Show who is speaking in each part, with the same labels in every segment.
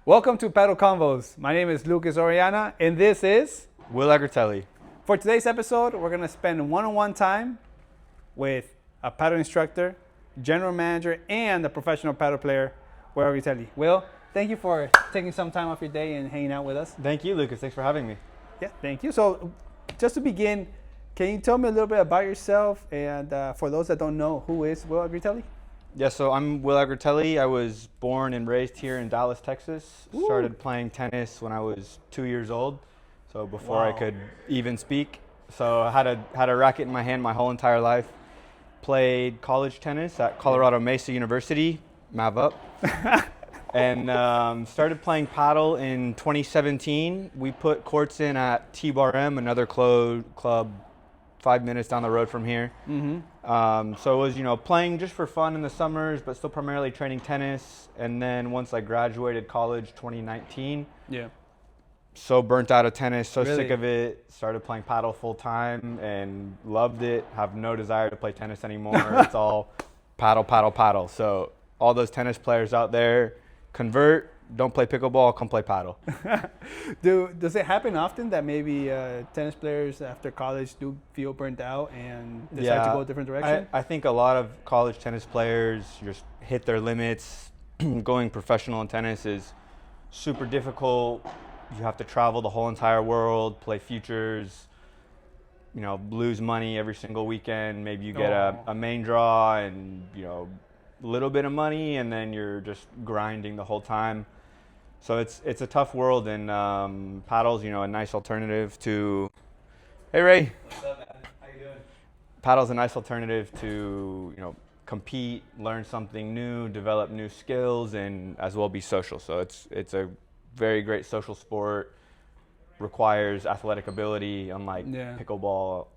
Speaker 1: Welcome to Padel ConVos. My name is Lucas Oriana, and this is...
Speaker 2: Will Agritelley.
Speaker 1: For today's episode, we're going to spend one-on-one time with a paddle instructor, general manager, and a professional paddle player, Will Agritelley. Will, thank you for taking some time off your day and hanging out with us.
Speaker 2: Thank you, Lucas. Thanks for having me.
Speaker 1: Yeah, thank you. So, just to begin, can you tell me a little bit about yourself? And for those that don't know, who is Will Agritelley?
Speaker 2: Yeah, so I'm Will Agritelley. I was born and raised here in Dallas, Texas.
Speaker 1: Ooh.
Speaker 2: Started playing tennis when I was 2 years old, so before I could even speak. So I had a racket in my hand my whole entire life. Played college tennis at Colorado Mesa University, Mav up. And started playing paddle in 2017. We put courts in at T-Bar M, another club 5 minutes down the road from here. So it was, playing just for fun in the summers, but still primarily training tennis. And then once I graduated college 2019, so burnt out of tennis, so sick of it, started playing paddle full time and loved it. Have no desire to play tennis anymore. It's all paddle, paddle, paddle. So all those tennis players out there, convert. Don't play pickleball, come play paddle.
Speaker 1: Does it happen often that maybe tennis players after college do feel burnt out and decide to go a different direction?
Speaker 2: I think a lot of college tennis players just hit their limits. Going professional in tennis is super difficult. You have to travel the whole entire world, play futures, lose money every single weekend. Maybe you get a main draw and, a little bit of money, and then you're just grinding the whole time. So it's a tough world, and paddle's a nice alternative to. Hey Ray.
Speaker 3: What's up, man? How you doing?
Speaker 2: Paddle's a nice alternative to compete, learn something new, develop new skills, and as well be social. So it's a very great social sport. Requires athletic ability, unlike pickleball.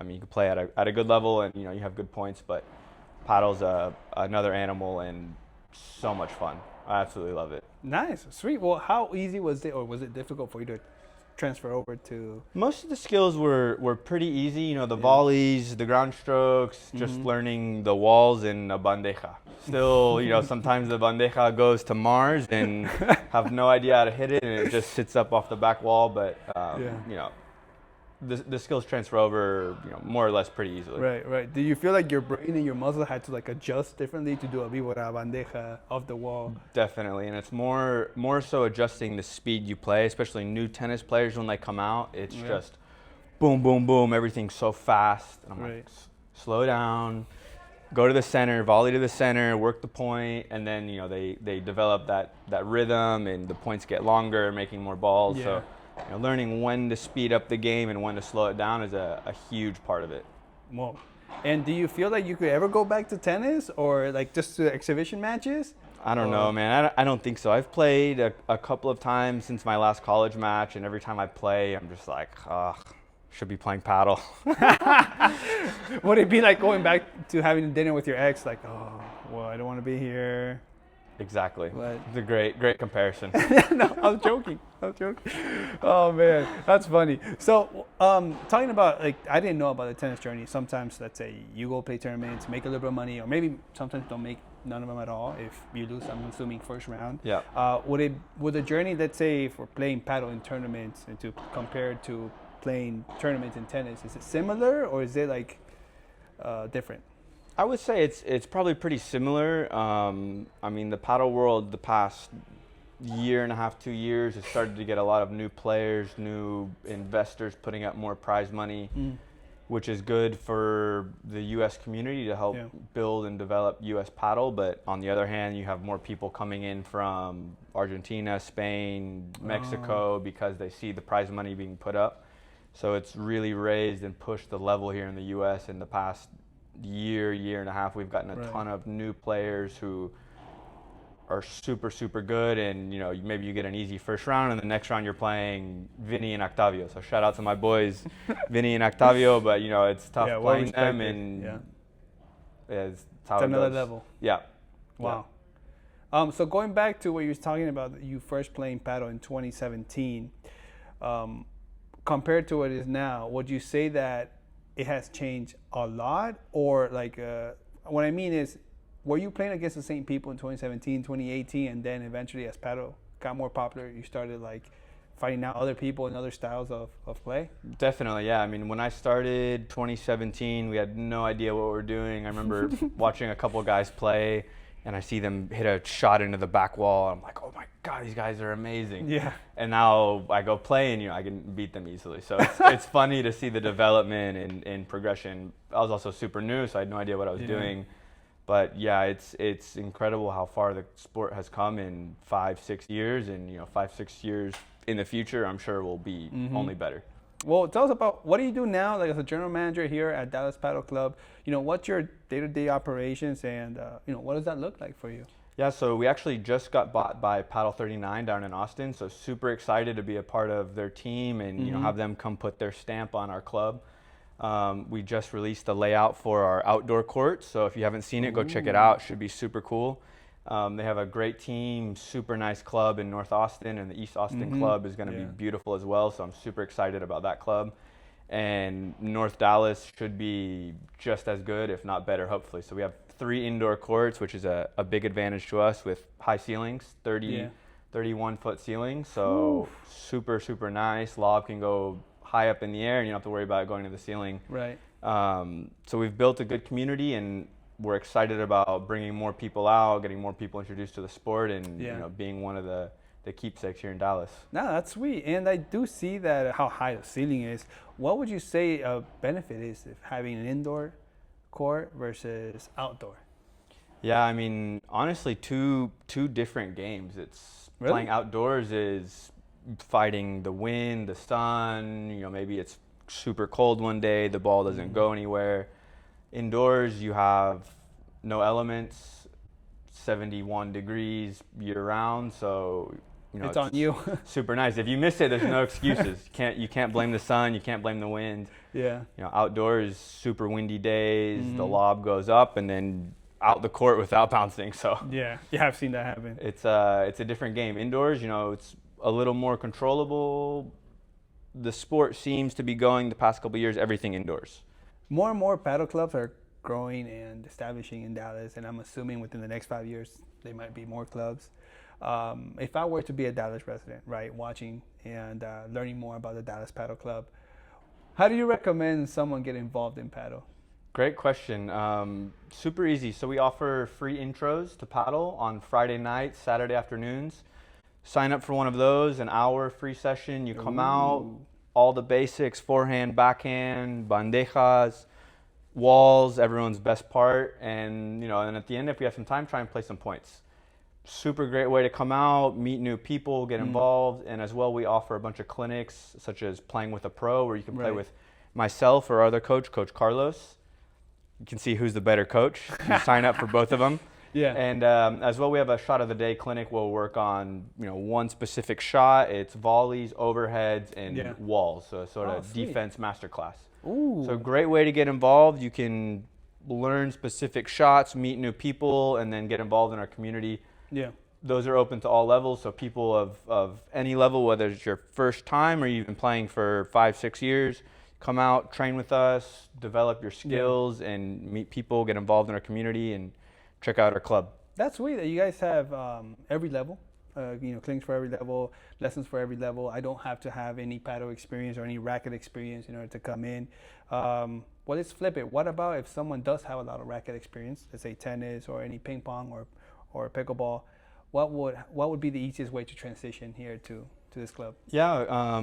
Speaker 2: You can play at a good level, and you have good points, but paddle's another animal and so much fun. I absolutely love it.
Speaker 1: Nice, sweet. Well, how easy was it, or was it difficult for you to transfer over to?
Speaker 2: Most of the skills were pretty easy. The volleys, the ground strokes, just learning the walls and a bandeja. Still, sometimes the bandeja goes to Mars and have no idea how to hit it, and it just sits up off the back wall. But the skills transfer over, more or less pretty easily.
Speaker 1: Right. Do you feel like your brain and your muscle had to adjust differently to do a víbora bandeja off the wall?
Speaker 2: Definitely, and it's more so adjusting the speed you play, especially new tennis players when they come out. It's just boom, boom, boom. Everything's so fast. And I'm like, slow down, go to the center, volley to the center, work the point, and then they develop that rhythm, and the points get longer, making more balls. So. Learning when to speed up the game and when to slow it down is a huge part of it.
Speaker 1: Whoa. And do you feel like you could ever go back to tennis, or just to exhibition matches?
Speaker 2: I don't know, man. I don't think so. I've played a couple of times since my last college match, and every time I play, I'm just like, should be playing paddle.
Speaker 1: Would it be like going back to having dinner with your ex, I don't want to be here?
Speaker 2: Exactly.
Speaker 1: But
Speaker 2: it's a great comparison.
Speaker 1: No, I was joking. Oh man, that's funny. So, talking about I didn't know about the tennis journey. Sometimes, let's say you go play tournaments, make a little bit of money, or maybe sometimes don't make none of them at all if you lose. I'm assuming first round.
Speaker 2: Yeah.
Speaker 1: Would the journey, let's say, for playing paddle in tournaments and to compare to playing tournaments in tennis, is it similar, or is it different?
Speaker 2: I would say it's probably pretty similar. The paddle world the past year and a half, 2 years, has started to get a lot of new players, new investors putting up more prize money, which is good for the U.S. community to help build and develop U.S. paddle. But on the other hand, you have more people coming in from Argentina, Spain, Mexico, because they see the prize money being put up. So it's really raised and pushed the level here in the U.S. in the past year and a half. We've gotten a ton of new players who are super, super good, and maybe you get an easy first round, and the next round you're playing Vinny and Octavio. So shout out to my boys, Vinny and Octavio. But it's tough playing them, and it's
Speaker 1: another level.
Speaker 2: Yeah.
Speaker 1: Wow. So going back to what you were talking about, you first playing paddle in 2017, compared to what it is now, would you say that it has changed a lot, or what I mean is, were you playing against the same people in 2017, 2018, and then eventually as paddle got more popular, you started like finding out other people and other styles of play?
Speaker 2: Definitely, yeah. I mean, when I started 2017, we had no idea what we were doing. I remember watching a couple of guys play, and I see them hit a shot into the back wall. I'm like, oh my God, these guys are amazing.
Speaker 1: Yeah.
Speaker 2: And now I go play, and I can beat them easily. So it's funny to see the development and progression. I was also super new, so I had no idea what I was doing. But yeah, it's incredible how far the sport has come in 5-6 years, and 5-6 years in the future, I'm sure will be only better.
Speaker 1: Well, tell us about what do you do now, like as a general manager here at Dallas Padel Club. What's your day-to-day operations, and what does that look like for you?
Speaker 2: Yeah, so we actually just got bought by Padel 39 down in Austin, so super excited to be a part of their team and have them come put their stamp on our club. We just released the layout for our outdoor court, so if you haven't seen it, go check it out. Should be super cool. They have a great team, super nice club in North Austin, and the East Austin club is going to be beautiful as well, so I'm super excited about that club. And North Dallas should be just as good, if not better, hopefully. So we have 3 indoor courts, which is a big advantage to us with high ceilings, 31-foot ceilings, so super, super nice. Lob can go high up in the air, and you don't have to worry about it going to the ceiling.
Speaker 1: Right.
Speaker 2: So we've built a good community, and we're excited about bringing more people out, getting more people introduced to the sport, and being one of the keepsakes here in Dallas.
Speaker 1: No, that's sweet. And I do see that how high the ceiling is. What would you say a benefit is of having an indoor court versus outdoor?
Speaker 2: Yeah, I mean, honestly, two different games. It's playing outdoors is fighting the wind, the sun. Maybe it's super cold one day, the ball doesn't go anywhere. Indoors, you have no elements, 71 degrees year round, so
Speaker 1: it's on you.
Speaker 2: Super nice. If you miss it, there's no excuses. You can't blame the sun, you can't blame the wind.
Speaker 1: Yeah.
Speaker 2: Outdoors, super windy days, the lob goes up and then out the court without bouncing. So
Speaker 1: yeah, I've seen that happen.
Speaker 2: It's a different game. Indoors, it's a little more controllable. The sport seems to be going the past couple of years, everything indoors.
Speaker 1: More and more paddle clubs are growing and establishing in Dallas, and I'm assuming within the next 5 years there might be more clubs. If I were to be a Dallas resident, right, watching and learning more about the Dallas Padel Club, how do you recommend someone get involved in paddle?
Speaker 2: Great question. Super easy. So we offer free intros to paddle on Friday nights, Saturday afternoons. Sign up for one of those, an hour free session. You come out, all the basics, forehand, backhand, bandejas, walls, everyone's best part. And, and at the end, if we have some time, try and play some points. Super great way to come out, meet new people, get involved. And as well, we offer a bunch of clinics, such as playing with a pro, where you can play with myself or our other coach, Coach Carlos. You can see who's the better coach. You sign up for both of them.
Speaker 1: Yeah.
Speaker 2: And as well, we have a shot of the day clinic where we'll work on one specific shot. It's volleys, overheads, and walls. So sort of defense masterclass.
Speaker 1: Ooh.
Speaker 2: So great way to get involved. You can learn specific shots, meet new people, and then get involved in our community.
Speaker 1: Yeah.
Speaker 2: Those are open to all levels. So people of any level, whether it's your first time or you've been playing for 5-6 years, come out, train with us, develop your skills, and meet people, get involved in our community, and check out our club.
Speaker 1: That's sweet that you guys have every level, clinics for every level, lessons for every level. I don't have to have any paddle experience or any racket experience in order to come in. Well, let's flip it. What about if someone does have a lot of racket experience, let's say tennis or any ping pong or pickleball? What would be the easiest way to transition here to this club?
Speaker 2: Yeah,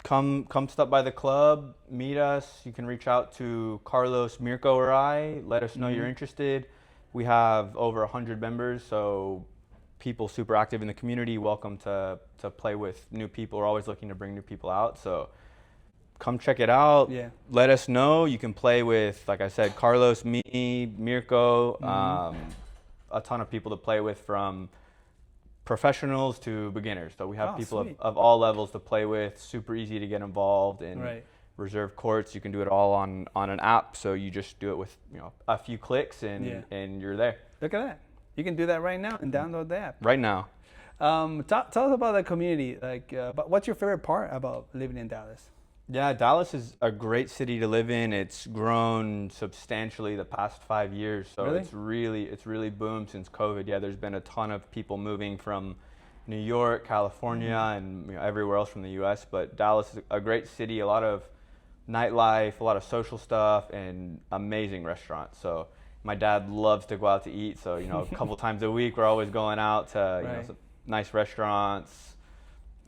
Speaker 2: come stop by the club, meet us. You can reach out to Carlos, Mirko, or I. Let us know you're interested. We have over 100 members, so people super active in the community, welcome to play with new people. We're always looking to bring new people out, so come check it out.
Speaker 1: Yeah.
Speaker 2: Let us know. You can play with, like I said, Carlos, me, Mirko, a ton of people to play with, from professionals to beginners. So we have people of all levels to play with, super easy to get involved in. Reserve courts. You can do it all on an app, so you just do it with a few clicks and you're there.
Speaker 1: Look at that. You can do that right now and download the app.
Speaker 2: Right now.
Speaker 1: Tell us about the community. But what's your favorite part about living in Dallas?
Speaker 2: Yeah, Dallas is a great city to live in. It's grown substantially the past 5 years, so it's really boomed since COVID. Yeah, there's been a ton of people moving from New York, California, and everywhere else from the U.S. But Dallas is a great city, a lot of nightlife, a lot of social stuff, and amazing restaurants. So my dad loves to go out to eat. So, a couple times a week, we're always going out to some nice restaurants,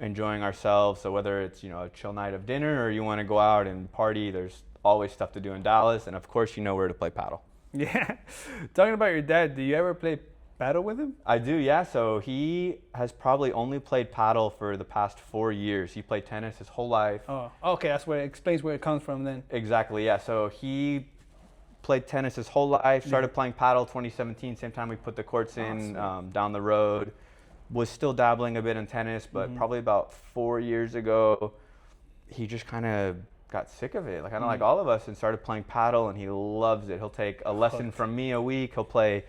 Speaker 2: enjoying ourselves. So whether it's, a chill night of dinner or you want to go out and party, there's always stuff to do in Dallas. And of course, you know where to play paddle.
Speaker 1: Yeah. Talking about your dad, do you ever play paddle with him?
Speaker 2: I do, yeah. So he has probably only played paddle for the past 4 years. He played tennis his whole life.
Speaker 1: Oh, okay. That's where it explains where it comes from then.
Speaker 2: Exactly, yeah. So he played tennis his whole life, started playing paddle 2017, same time we put the courts in down the road. Was still dabbling a bit in tennis, but probably about 4 years ago, he just kind of got sick of it, kind of like all of us, and started playing paddle, and he loves it. He'll take a lesson from me a week. He'll play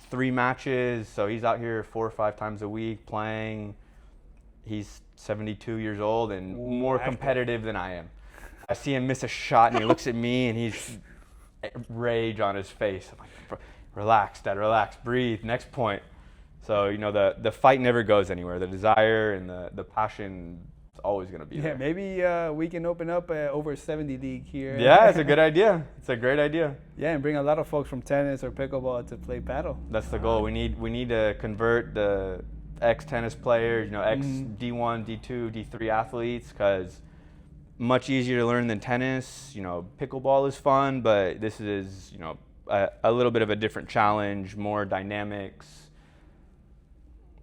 Speaker 2: 3 matches, so he's out here 4 or 5 times a week playing. He's 72 years old and more competitive than I am. I see him miss a shot, and he looks at me, and he's rage on his face. I'm like, relax, Dad, relax, breathe, next point. So, the fight never goes anywhere. The desire and the passion is always going to be there.
Speaker 1: Yeah, maybe we can open up a over 70 league here.
Speaker 2: Yeah, it's a good idea. It's a great idea.
Speaker 1: Yeah, and bring a lot of folks from tennis or pickleball to play paddle.
Speaker 2: That's the goal. We need to convert the ex-tennis players, ex-D1, D2, D3 athletes, because much easier to learn than tennis. Pickleball is fun, but this is, a little bit of a different challenge, more dynamics.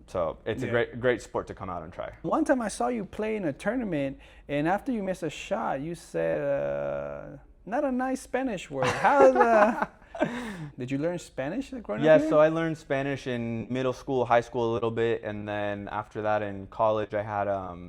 Speaker 2: So it's a great sport to come out and try.
Speaker 1: One time I saw you play in a tournament, and after you missed a shot, you said, not a nice Spanish word. Did you learn Spanish growing up here?
Speaker 2: So I learned Spanish in middle school, high school a little bit, and then after that in college I had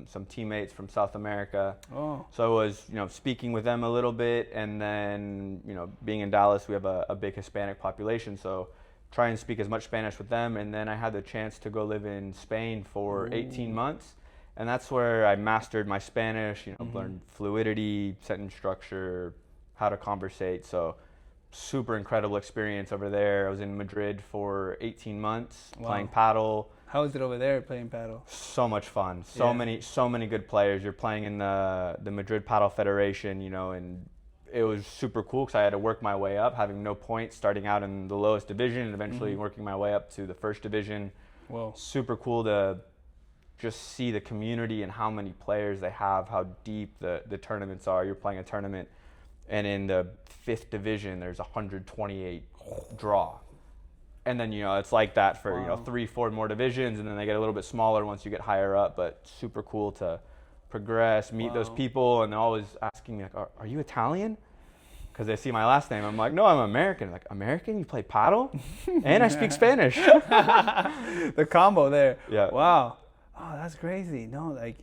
Speaker 2: some teammates from South America.
Speaker 1: Oh.
Speaker 2: So I was, speaking with them a little bit, and then, being in Dallas, we have a big Hispanic population, so try and speak as much Spanish with them. And then I had the chance to go live in Spain for 18 months. And that's where I mastered my Spanish, learned fluidity, sentence structure, how to conversate. So super incredible experience over there. I was in Madrid for 18 months playing paddle.
Speaker 1: How is it over there playing paddle?
Speaker 2: So much fun. So many good players. You're playing in the Madrid Paddle Federation, and it was super cool because I had to work my way up, having no points, starting out in the lowest division and eventually working my way up to the first division.
Speaker 1: Whoa.
Speaker 2: Super cool to just see the community and how many players they have, how deep the tournaments are. You're playing a tournament, and in the 5th division, there's 128 draw. And then, it's like that for, 3-4 more divisions, and then they get a little bit smaller once you get higher up, but super cool to progress, meet those people, and they're always asking me, are you Italian? Because they see my last name. I'm like, no, I'm American. Like, American? You play paddle? And I speak Spanish.
Speaker 1: The combo there.
Speaker 2: Yeah.
Speaker 1: Wow. Oh, that's crazy. No, a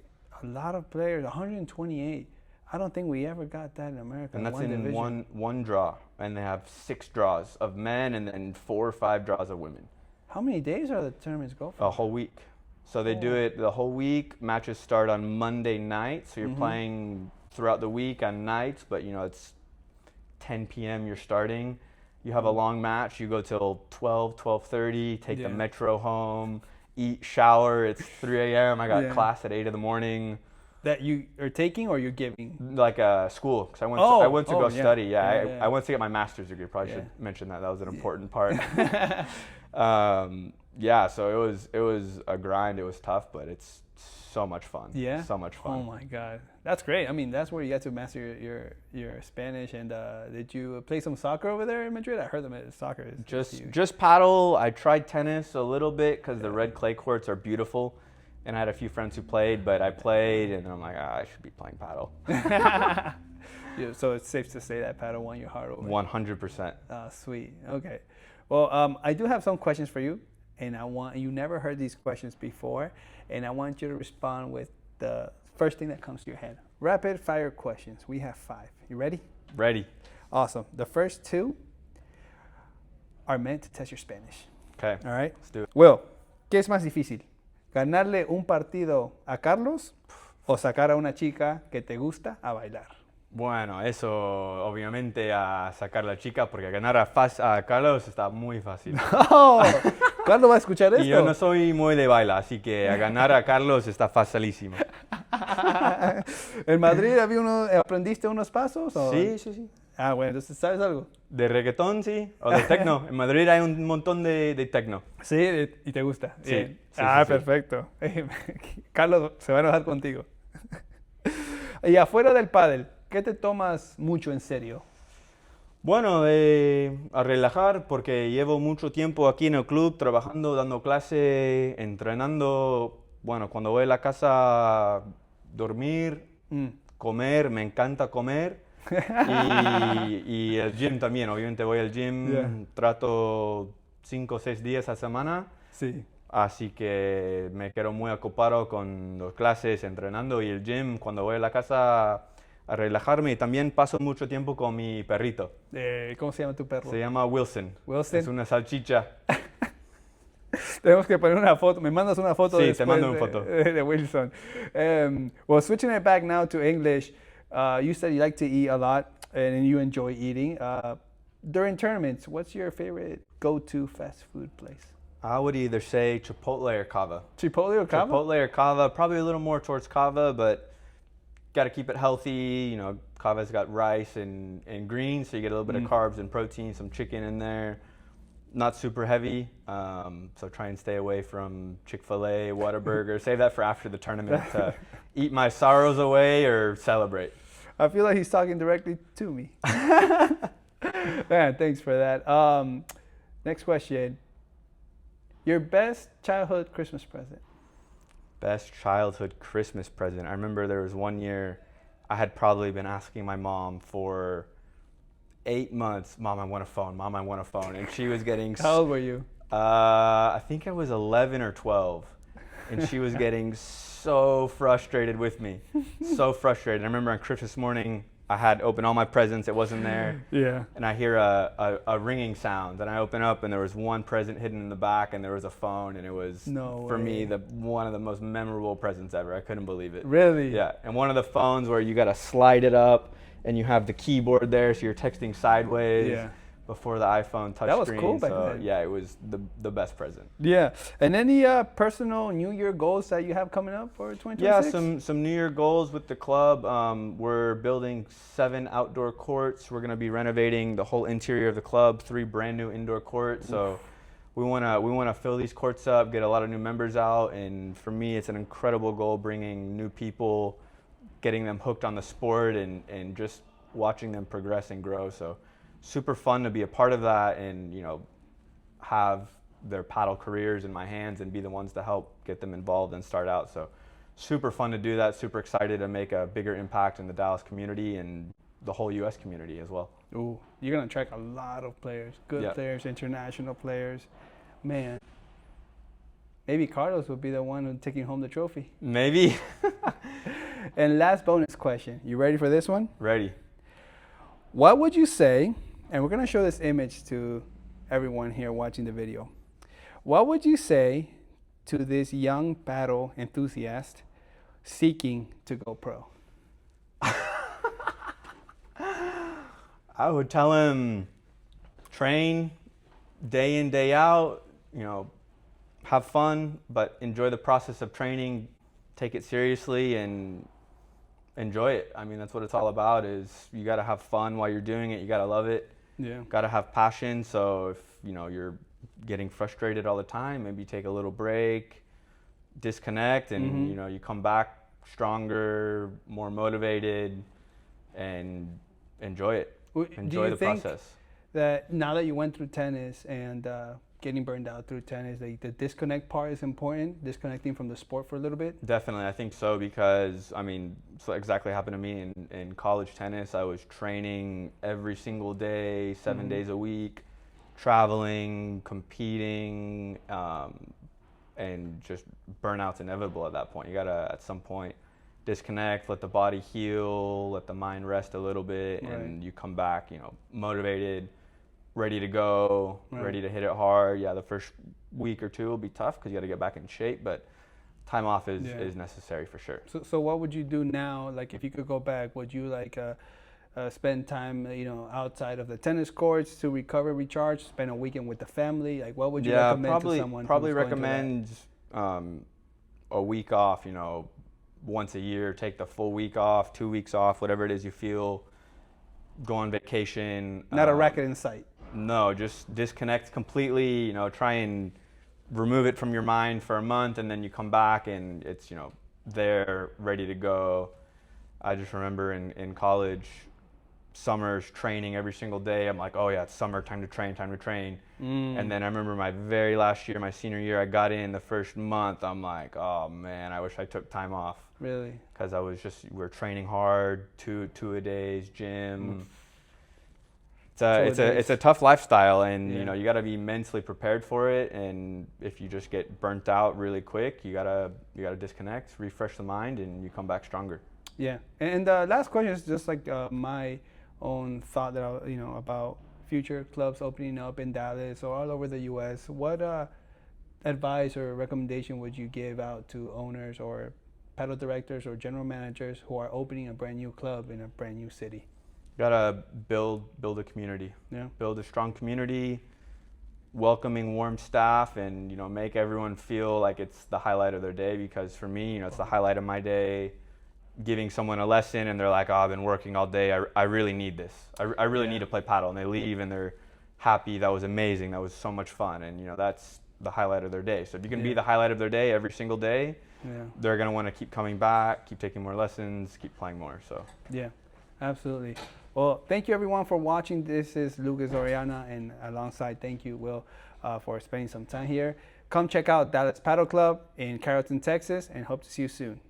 Speaker 1: lot of players, 128. I don't think we ever got that in America.
Speaker 2: And that's
Speaker 1: in
Speaker 2: in one draw. And they have 6 draws of men and then 4 or 5 draws of women.
Speaker 1: How many days are the tournaments go for?
Speaker 2: A whole week. So they do it the whole week. Matches start on Monday night. So you're playing throughout the week on nights, but it's 10 p.m. you're starting. You have a long match. You go till 12, 12:30, take the metro home, eat, shower. It's 3 a.m. I got class at 8 in the morning.
Speaker 1: That you are taking or you're giving?
Speaker 2: Like school, because I went to go study. I went to get my master's degree. Probably should mention that. That was an important part. So it was a grind. It was tough, but it's so much fun. Yeah, so much fun.
Speaker 1: Oh my God, that's great. I mean, that's where you get to master your Spanish. And did you play some soccer over there in Madrid? I heard that soccer is
Speaker 2: just paddle. I tried tennis a little bit because the red clay courts are beautiful, and I had a few friends who played. But I played, and then I'm like, I should be playing paddle.
Speaker 1: So it's safe to say that paddle won your heart over.
Speaker 2: 100%.
Speaker 1: Sweet. Okay. Well, I do have some questions for you. And you never heard these questions before, and I want you to respond with the first thing that comes to your head. Rapid fire questions. We have 5. You ready?
Speaker 2: Ready.
Speaker 1: Awesome. The first 2 are meant to test your Spanish.
Speaker 2: Okay.
Speaker 1: All right.
Speaker 2: Let's do it.
Speaker 1: Will, ¿qué es más difícil? ¿Ganarle un partido a Carlos o sacar a una chica que te gusta a bailar?
Speaker 2: Bueno, eso obviamente a sacar la chica, porque ganar a Carlos está muy fácil.
Speaker 1: Oh, Carlos va a escuchar esto.
Speaker 2: Y yo no soy muy de baila, así que a ganar a Carlos está facilísimo.
Speaker 1: ¿En Madrid aprendiste unos pasos? ¿O?
Speaker 2: Sí, sí, sí.
Speaker 1: Ah, bueno, entonces, ¿sabes algo?
Speaker 2: De reggaetón, sí, o de techno. En Madrid hay un montón de techno.
Speaker 1: Sí, y te gusta.
Speaker 2: Sí,
Speaker 1: Bien.
Speaker 2: sí,
Speaker 1: Ah,
Speaker 2: sí, sí.
Speaker 1: perfecto. Carlos se va a enojar contigo. Y afuera del pádel, ¿qué te tomas mucho en serio?
Speaker 2: Bueno, a relajar porque llevo mucho tiempo aquí en el club trabajando, dando clase, entrenando. Bueno, cuando voy a la casa, dormir,
Speaker 1: Mm.
Speaker 2: comer, me encanta comer. Y el gym también, obviamente voy al gym,
Speaker 1: Yeah.
Speaker 2: trato 5 o 6 días a la semana.
Speaker 1: Sí.
Speaker 2: Así que me quedo muy ocupado con las clases, entrenando y el gym cuando voy a la casa a relajarme. Y también paso mucho tiempo con mi perrito.
Speaker 1: ¿Cómo se llama tu perro?
Speaker 2: Se llama Wilson.
Speaker 1: Wilson.
Speaker 2: Es una salchicha.
Speaker 1: Tenemos que poner una foto. Me mandas una foto
Speaker 2: Sí, te
Speaker 1: después
Speaker 2: mando una foto.
Speaker 1: de Wilson. Well, switching it back now to English, you said you like to eat a lot and you enjoy eating. During tournaments, what's your favorite go-to fast food place?
Speaker 2: I would either say Chipotle or Cava.
Speaker 1: Chipotle or Cava?
Speaker 2: Chipotle or Cava, probably a little more towards Cava, but got to keep it healthy. You know, Cava's got rice and greens, so you get a little bit of carbs and protein, some chicken in there. Not super heavy, so try and stay away from Chick-fil-A, Whataburger. Save that for after the tournament to eat my sorrows away or celebrate.
Speaker 1: I feel like he's talking directly to me. Man, thanks for that. Next question. Your best childhood Christmas present?
Speaker 2: Best childhood Christmas present. I remember there was one year I had probably been asking my mom for 8 months, Mom, I want a phone, Mom, I want a phone. And she was getting...
Speaker 1: How old were you?
Speaker 2: I think I was 11 or 12. And she was getting so frustrated with me. So frustrated. I remember on Christmas morning, I had opened all my presents, it wasn't there.
Speaker 1: Yeah.
Speaker 2: And I hear a ringing sound, and I open up, and there was one present hidden in the back, and there was a phone, and it was, for me, one of the most memorable presents ever. I couldn't believe it.
Speaker 1: Really?
Speaker 2: Yeah, and one of the phones where you gotta slide it up, and you have the keyboard there, so you're texting sideways before the iPhone touchscreen.
Speaker 1: That was cool back then.
Speaker 2: Yeah, it was the best present.
Speaker 1: Yeah. And any personal New Year goals that you have coming up for 2026?
Speaker 2: Yeah, some New Year goals with the club. We're building 7 outdoor courts. We're going to be renovating the whole interior of the club, 3 brand new indoor courts. So we want to fill these courts up, get a lot of new members out, and for me it's an incredible goal, bringing new people, getting them hooked on the sport, and just watching them progress and grow. So super fun to be a part of that, and have their paddle careers in my hands and be the ones to help get them involved and start out. So super fun to do that, super excited to make a bigger impact in the Dallas community and the whole US community as well.
Speaker 1: Ooh, you're going to attract a lot of players, good players, international players. Man, maybe Carlos will be the one who's taking home the trophy.
Speaker 2: Maybe.
Speaker 1: And last bonus question. You ready for this one?
Speaker 2: Ready.
Speaker 1: What would you say, and we're going to show this image to everyone here watching the video. What would you say to this young paddle enthusiast seeking to go pro?
Speaker 2: I would tell him, train day in, day out, have fun, but enjoy the process of training, take it seriously, and enjoy it. I mean, that's what it's all about, is you got to have fun while you're doing it. You got to love it.
Speaker 1: Yeah.
Speaker 2: Got to have passion. So if, you're getting frustrated all the time, maybe take a little break, disconnect, and, you come back stronger, more motivated, and enjoy it. Enjoy the process.
Speaker 1: That now that you went through tennis and getting burned out through tennis, the disconnect part is important, disconnecting from the sport for a little bit?
Speaker 2: Definitely, I think so, because so exactly happened to me in college tennis. I was training every single day, 7 days a week, traveling, competing, and just burnout's inevitable at that point. You gotta, at some point, disconnect, let the body heal, let the mind rest a little bit, and you come back, motivated, ready to go, ready to hit it hard. Yeah, the first week or two will be tough because you got to get back in shape, but time off is necessary for sure.
Speaker 1: So what would you do now? Like, if you could go back, would you spend time, outside of the tennis courts to recover, recharge, spend a weekend with the family? Like, what would you recommend to someone?
Speaker 2: Probably
Speaker 1: who's going through
Speaker 2: recommend a week off. Once a year, take the full week off, 2 weeks off, whatever it is you feel. Go on vacation.
Speaker 1: that? Not a racket in sight.
Speaker 2: No, just disconnect completely. Try and remove it from your mind for a month, and then you come back and it's there, ready to go. I just remember in college, summers training every single day. I'm like, oh yeah, it's summer, time to train. And then I remember my very last year, my senior year, I got in the first month. I'm like, oh man, I wish I took time off.
Speaker 1: Really?
Speaker 2: Because we're training hard, two-a-days, gym. It's a tough lifestyle, and you got to be mentally prepared for it. And if you just get burnt out really quick, you gotta disconnect, refresh the mind, and you come back stronger.
Speaker 1: Yeah. And the last question is just like my own thought that about future clubs opening up in Dallas or all over the U.S. What advice or recommendation would you give out to owners or paddle directors or general managers who are opening a brand new club in a brand new city?
Speaker 2: Gotta build a community.
Speaker 1: Yeah.
Speaker 2: Build a strong community, welcoming, warm staff, and make everyone feel like it's the highlight of their day. Because for me, it's the highlight of my day. Giving someone a lesson and they're like, oh, I've been working all day. I really need this. I really need to play paddle, and they leave and they're happy. That was amazing. That was so much fun, and that's the highlight of their day. So if you can be the highlight of their day every single day, they're gonna want to keep coming back, keep taking more lessons, keep playing more. So
Speaker 1: yeah, absolutely. Well, thank you everyone for watching. This is Lucas Oriana, and alongside, thank you, Will, for spending some time here. Come check out Dallas Padel Club in Carrollton, Texas, and hope to see you soon.